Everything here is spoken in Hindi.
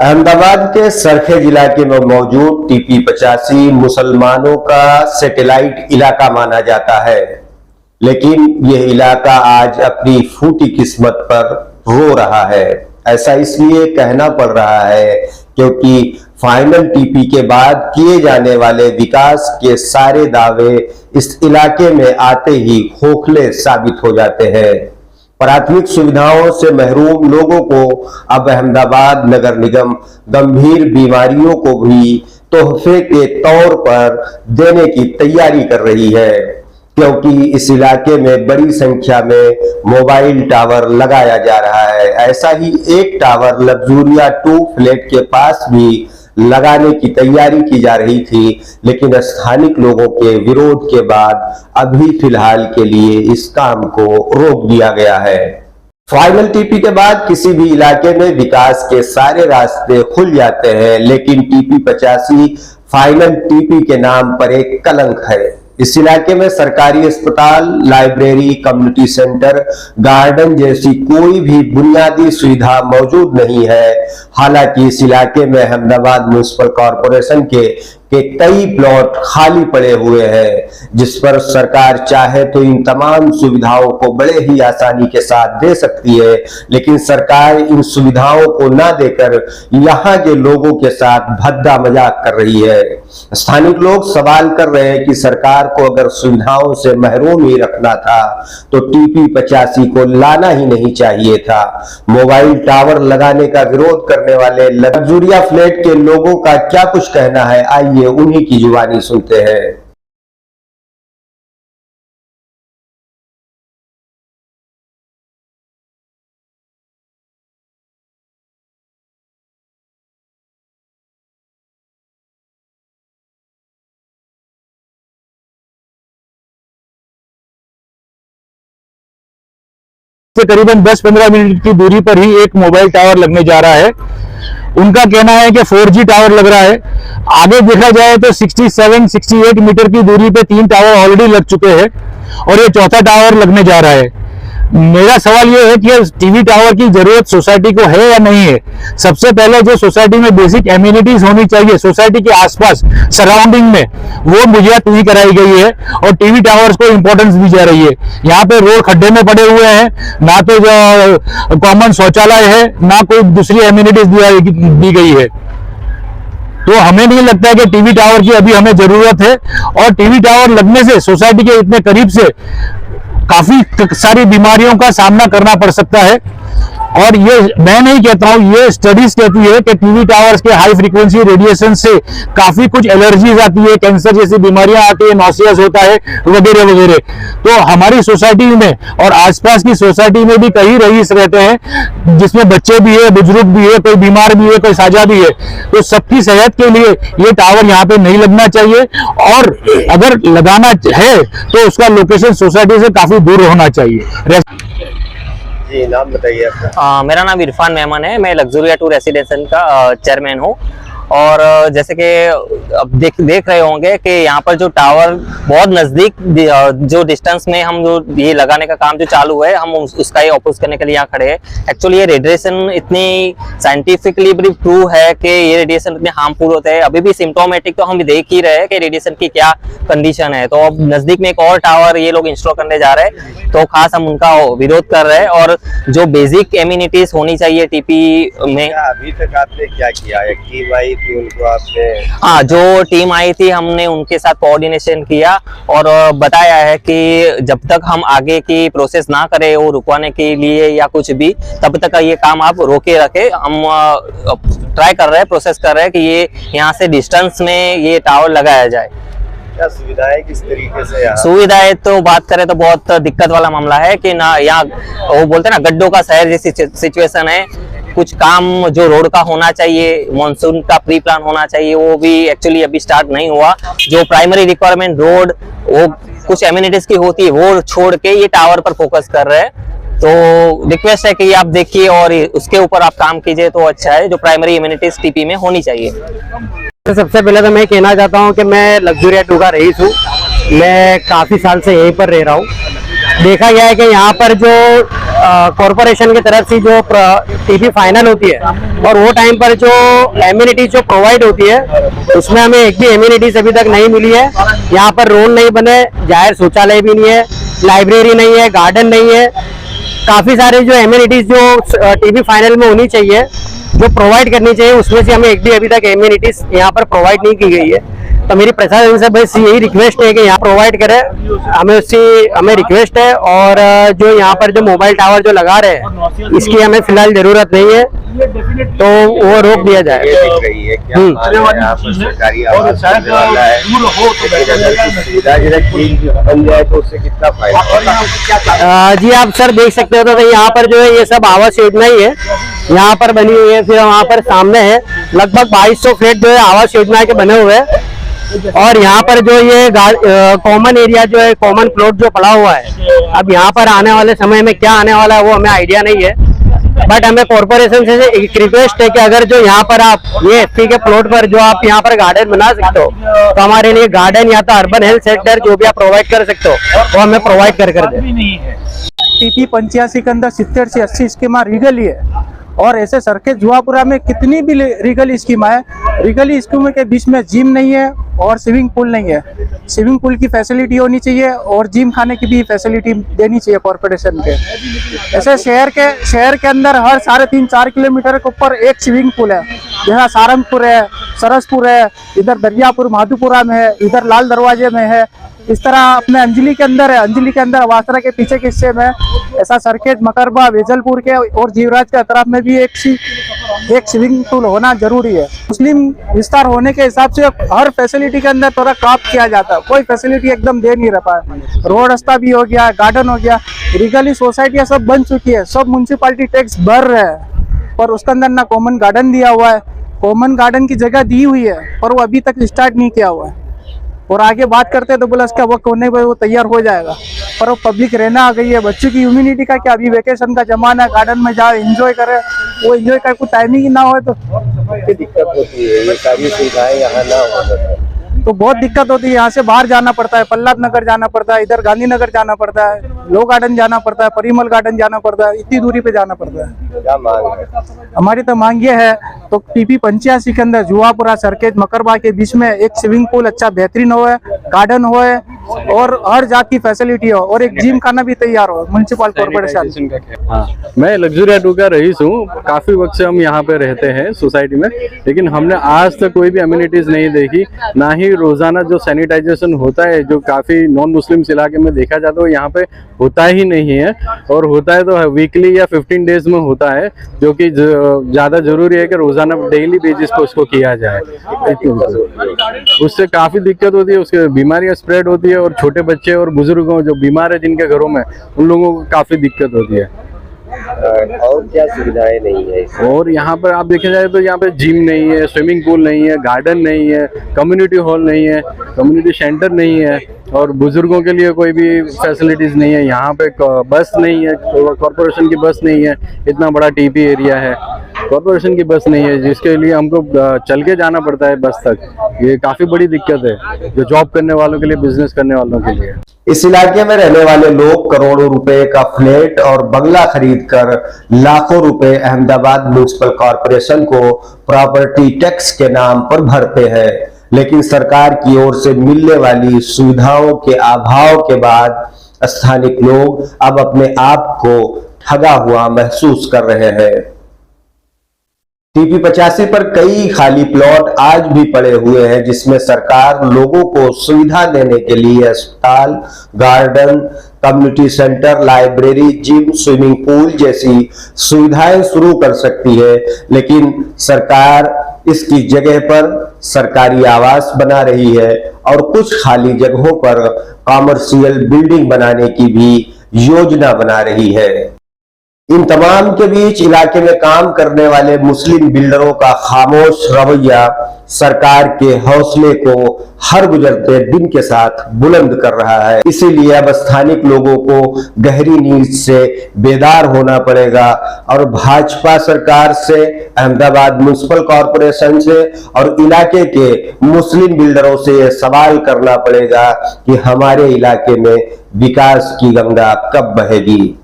अहमदाबाद के सरखेज इलाके में मौजूद टीपी 85 मुसलमानों का सैटेलाइट इलाका माना जाता है, लेकिन यह इलाका आज अपनी फूटी किस्मत पर रो रहा है। ऐसा इसलिए कहना पड़ रहा है क्योंकि फाइनल टीपी के बाद किए जाने वाले विकास के सारे दावे इस इलाके में आते ही खोखले साबित हो जाते हैं। प्राथमिक सुविधाओं से महरूम लोगों को अब अहमदाबाद नगर निगम गंभीर बीमारियों को भी तोहफे के तौर पर देने की तैयारी कर रही है, क्योंकि इस इलाके में बड़ी संख्या में मोबाइल टावर लगाया जा रहा है। ऐसा ही एक टावर लग्जूरिया 2 फ्लैट के पास भी लगाने की तैयारी की जा रही थी, लेकिन स्थानिक लोगों के विरोध के बाद अभी फिलहाल के लिए इस काम को रोक दिया गया है। फाइनल टीपी के बाद किसी भी इलाके में विकास के सारे रास्ते खुल जाते हैं, लेकिन टीपी 85 फाइनल टीपी के नाम पर एक कलंक है। इस इलाके में सरकारी अस्पताल, लाइब्रेरी, कम्युनिटी सेंटर, गार्डन जैसी कोई भी बुनियादी सुविधा मौजूद नहीं है। हालांकि इस इलाके में अहमदाबाद म्युनिसिपल कॉरपोरेशन के कई प्लॉट खाली पड़े हुए हैं, जिस पर सरकार चाहे तो इन तमाम सुविधाओं को बड़े ही आसानी के साथ दे सकती है, लेकिन सरकार इन सुविधाओं को ना देकर यहाँ के लोगों के साथ भद्दा मजाक कर रही है। स्थानिक लोग सवाल कर रहे हैं कि सरकार को अगर सुविधाओं से महरूम ही रखना था तो टीपी 85 को लाना ही नहीं चाहिए था। मोबाइल टावर लगाने का विरोध करने वाले लग्जूरिया फ्लैट के लोगों का क्या कुछ कहना है, आइए उन्हीं की जुबानी सुनते हैं। से करीबन 10-15 मिनट की दूरी पर ही एक मोबाइल टावर लगने जा रहा है। उनका कहना है कि 4G टावर लग रहा है। आगे देखा जाए तो 67-68 मीटर की दूरी पे 3 टावर ऑलरेडी लग चुके हैं और ये चौथा टावर लगने जा रहा है। मेरा सवाल ये है कि टीवी टावर की जरूरत सोसाइटी को है या नहीं है। सबसे पहले जो सोसाइटी में बेसिक एम्यूनिटीज होनी चाहिए सोसाइटी के आसपास सराउंडिंग में, वो मुहैया नहीं कराई गई है और टीवी टावर्स को इंपॉर्टेंस दी जा रही है। यहाँ पे रोड खड्डे में पड़े हुए हैं, ना तो जो कॉमन शौचालय है, ना कोई दूसरी एम्यूनिटीज दी गई है। तो हमें नहीं लगता है कि टीवी टावर की अभी हमें जरूरत है, और टीवी टावर लगने से सोसाइटी के इतने करीब से काफी सारी बीमारियों का सामना करना पड़ सकता है। और ये मैं नहीं कहता हूं, ये स्टडीज कहती है कि टीवी टावर्स के हाई फ्रीक्वेंसी रेडिएशन से काफी कुछ एलर्जीज आती है, कैंसर जैसी बीमारियां आती है, नॉसियस होता है वगैरह वगैरह। तो हमारी सोसाइटी में और आसपास की सोसाइटी में भी कई रईस रहते हैं, जिसमें बच्चे भी है, बुजुर्ग भी है, कोई बीमार भी है, कोई साझा भी है। तो सबकी सेहत के लिए ये टावर यहाँ पे नहीं लगना चाहिए, और अगर लगाना है तो उसका लोकेशन सोसाइटी से काफी दूर होना चाहिए। जी, नाम बताइए आपका। मेरा नाम इरफान मेहमान है। मैं लग्जूरिया 2 रेसिडेंशियल का चेयरमैन हूँ। और जैसे कि अब देख रहे होंगे कि यहाँ पर जो टावर बहुत नज़दीक जो डिस्टेंस में हम जो ये लगाने का काम जो चालू है, हम उसका ये अपोज करने के लिए यहाँ खड़े हैं। एक्चुअली ये रेडिएशन इतनी साइंटिफिकली भी ट्रू है कि ये रेडिएशन इतने हार्मफुल होते हैं। अभी भी सिम्टोमेटिक तो हम देख ही रहे हैं कि रेडिएशन की क्या कंडीशन है। तो अब नज़दीक में एक और टावर ये लोग इंस्टॉल करने जा रहे हैं, तो खास हम उनका विरोध कर रहे हैं। और जो बेसिक एम्यूनिटीज होनी चाहिए टीपी में, अभी तक आपने क्या किया? उनको आपने हाँ, जो टीम आई थी हमने उनके साथ कोऑर्डिनेशन किया और बताया है कि जब तक हम आगे की प्रोसेस ना करें वो रुकवाने के लिए या कुछ भी, तब तक ये काम आप रोके रखे। हम ट्राई कर रहे हैं, प्रोसेस कर रहे हैं कि ये यहाँ से डिस्टेंस में ये टावर लगाया जाए। क्या सुविधाएं किस तरीके से? सुविधाएं तो बात करें तो बहुत दिक्कत वाला मामला है कि ना, यहाँ वो बोलते हैं ना गड्ढों का शहर जैसी सिचुएशन है। कुछ काम जो रोड का होना चाहिए, मॉनसून का प्री प्लान होना चाहिए, वो भी एक्चुअली अभी स्टार्ट नहीं हुआ। जो प्राइमरी रिक्वायरमेंट रोड वो कुछ एम्यूनिटीज की होती है, वो छोड़ के ये टावर पर फोकस कर रहे हैं। तो रिक्वेस्ट है कि आप देखिए और उसके ऊपर आप काम कीजिए तो अच्छा है। जो प्राइमरी एम्यूनिटीज टीपी में होनी चाहिए। तो सबसे पहले तो मैं कहना चाहता हूँ कि मैं लग्जूरिया 2 का रईस हूँ। मैं काफ़ी साल से यहीं पर रह रहा हूँ। देखा गया है कि यहाँ पर जो कॉरपोरेशन की तरफ से जो टीपी फाइनल होती है और वो टाइम पर जो एम्यूनिटीज जो प्रोवाइड होती है उसमें हमें एक भी एम्यूनिटीज अभी तक नहीं मिली है। यहाँ पर रोड नहीं बने, जाहिर शौचालय भी नहीं है, लाइब्रेरी नहीं है, गार्डन नहीं है। काफी सारे जो एम्यूनिटीज जो टीपी फाइनल में होनी चाहिए, जो प्रोवाइड करनी चाहिए, उसमें से हमें एक भी अभी तक एम्यूनिटीज यहाँ पर प्रोवाइड नहीं की गई है। तो मेरी प्रशासन से बस यही रिक्वेस्ट है कि यहाँ प्रोवाइड करे, हमें रिक्वेस्ट है। और जो यहाँ पर जो मोबाइल टावर जो लगा रहे हैं इसकी हमें फिलहाल जरूरत नहीं है, तो वो रोक दिया जाए। दिख रही है क्या यहाँ पर सरकारी आवास बनने वाला है, लेकिन अगर की सुविधा ठीक बन जाए तो उससे कितना फायदा? जी आप सर देख सकते हो, तो यहाँ पर जो है ये सब आवास योजना ही है, यहाँ पर बनी हुई है। फिर वहाँ पर सामने है लगभग 2200 फ्लैट जो है आवास योजना के बने हुए हैं। और यहाँ पर जो ये कॉमन एरिया जो है, कॉमन प्लॉट जो पड़ा हुआ है, अब यहाँ पर आने वाले समय में क्या आने वाला है वो हमें आइडिया नहीं है। बट हमें कॉर्पोरेशन से एक रिक्वेस्ट है कि अगर जो यहाँ पर आप ये एफपी के प्लॉट पर जो आप यहाँ पर गार्डन बना सकते हो, तो हमारे लिए गार्डन या तो अर्बन हेल्थ सेंटर जो भी आप प्रोवाइड कर सकते हो वो हमें प्रोवाइड कर दे। टीपी 85 के अंदर 70 से 80 स्कीमा रीगल ही है, और ऐसे सरखेज जुआपुरा में कितनी भी रीगल स्कीम है, रीगल स्कीम के बीच में जिम नहीं है और स्विमिंग पूल नहीं है। स्विमिंग पूल की फैसिलिटी होनी चाहिए और जिम खाने की भी फैसिलिटी देनी चाहिए कॉर्पोरेशन के। ऐसे शहर के अंदर हर 3.5-4 किलोमीटर के ऊपर एक स्विमिंग पूल है, जैसा सारंगपुर है, सरसपुर है, इधर दरियापुर माधुपुरा में है, इधर लाल दरवाजे में है, इस तरह अपने अंजलि के अंदर है। अंजलि के अंदर वासरा के पीछे के हिस्से में ऐसा सरखेज, मकरबा, वेजलपुर के और जीवराज के अतराफ में भी एक स्विमिंग पूल होना जरूरी है। मुस्लिम विस्तार होने के हिसाब से हर फैसिलिटी के अंदर थोड़ा काप किया जाता है, कोई फैसिलिटी एकदम दे नहीं रहा है। रोड रास्ता भी हो गया, गार्डन हो गया, रीगली सोसाइटियाँ सब बन चुकी है, सब म्यूनसिपालिटी टैक्स भर रहे हैं, पर उसके अंदर ना कॉमन गार्डन दिया हुआ है। कॉमन गार्डन की जगह दी हुई है पर वो अभी तक स्टार्ट नहीं किया हुआ है। और आगे बात करते हैं तो बोला इसका वक्त होने पर वो तैयार हो जाएगा, पर वो पब्लिक रहना आ गई है। बच्चों की इम्यूनिटी का क्या, अभी वेकेशन का जमाना है, गार्डन में जाओ एंजॉय करे, वो एंजॉय का कोई टाइमिंग ही ना हो तो दिक्कत होती है। ये सारी सुविधाएं यहाँ ना हो तो बहुत दिक्कत होती है। यहाँ से बाहर जाना पड़ता है, पल्लाद नगर जाना पड़ता है, इधर गांधीनगर जाना पड़ता है, लो गार्डन जाना पड़ता है, परिमल गार्डन जाना पड़ता है, इतनी दूरी पे जाना पड़ता है। क्या मांग है? हमारी तो मांग ये है तो टीपी 85 के अंदर जुआपुरा, सरखेज, मकरबा के बीच में एक स्विमिंग पूल अच्छा बेहतरीन हो, गार्डन हो और हर जात की फैसिलिटी हो और एक जिम खाना भी तैयार हो म्युनिसिपल कॉर्पोरेशन। हाँ, मैं लग्जरिया 2 का रईस हूँ। काफी वक्त से हम यहाँ पे रहते हैं सोसाइटी में, लेकिन हमने आज तक कोई भी अम्यूनिटीज नहीं देखी, ना ही रोजाना जो सैनिटाइजेशन होता है जो काफी नॉन मुस्लिम्स इलाके में देखा जाता है यहाँ पे होता ही नहीं है, और होता है तो वीकली या 15 डेज में होता है, जो कि ज्यादा जरूरी है कि रोजाना डेली बेसिस पे उसको किया जाए। उससे काफी दिक्कत होती है, उसके बीमारियां स्प्रेड होती है, और छोटे बच्चे और बुजुर्गों जो बीमार है जिनके घरों में, उन लोगों को काफी दिक्कत होती है। और क्या सुविधाएं नहीं है इसमें? और यहाँ पर आप देखे जाए तो यहाँ पे जिम नहीं है, स्विमिंग पूल नहीं है, गार्डन नहीं है, कम्युनिटी हॉल नहीं है, कम्युनिटी सेंटर नहीं है, और बुजुर्गों के लिए कोई भी फैसिलिटीज नहीं है। यहाँ पे बस नहीं है, कॉर्पोरेशन की बस नहीं है, इतना बड़ा टीपी एरिया है, कॉर्पोरेशन की बस नहीं है, जिसके लिए हमको चल के जाना पड़ता है बस तक। ये काफी बड़ी दिक्कत है जो जॉब करने वालों के लिए, बिजनेस करने वालों के लिए। इस इलाके में रहने वाले लोग करोड़ों रुपए का फ्लैट और बंगला खरीदकर लाखों रुपए अहमदाबाद म्युनिसिपल कॉर्पोरेशन को प्रॉपर्टी टैक्स के नाम पर भरते हैं, लेकिन सरकार की ओर से मिलने वाली सुविधाओं के अभाव के बाद स्थानिक लोग अब अपने आप को ठगा हुआ महसूस कर रहे हैं। टीपी 85 पर कई खाली प्लॉट आज भी पड़े हुए हैं, जिसमें सरकार लोगों को सुविधा देने के लिए अस्पताल, garden, community centre, library, gym, swimming pool जैसी सुविधाएं शुरू कर सकती है, लेकिन सरकार इसकी जगह पर सरकारी आवास बना रही है और कुछ खाली जगहों पर कॉमर्शियल बिल्डिंग बनाने की भी योजना बना रही है। इन तमाम के बीच इलाके में काम करने वाले मुस्लिम बिल्डरों का खामोश रवैया सरकार के हौसले को हर गुजरते दिन के साथ बुलंद कर रहा है। इसीलिए अब स्थानिक लोगों को गहरी नींद से बेदार होना पड़ेगा और भाजपा सरकार से, अहमदाबाद म्युनिसिपल कॉर्पोरेशन से और इलाके के मुस्लिम बिल्डरों से यह सवाल करना पड़ेगा कि हमारे इलाके में विकास की गंगा कब बहेगी।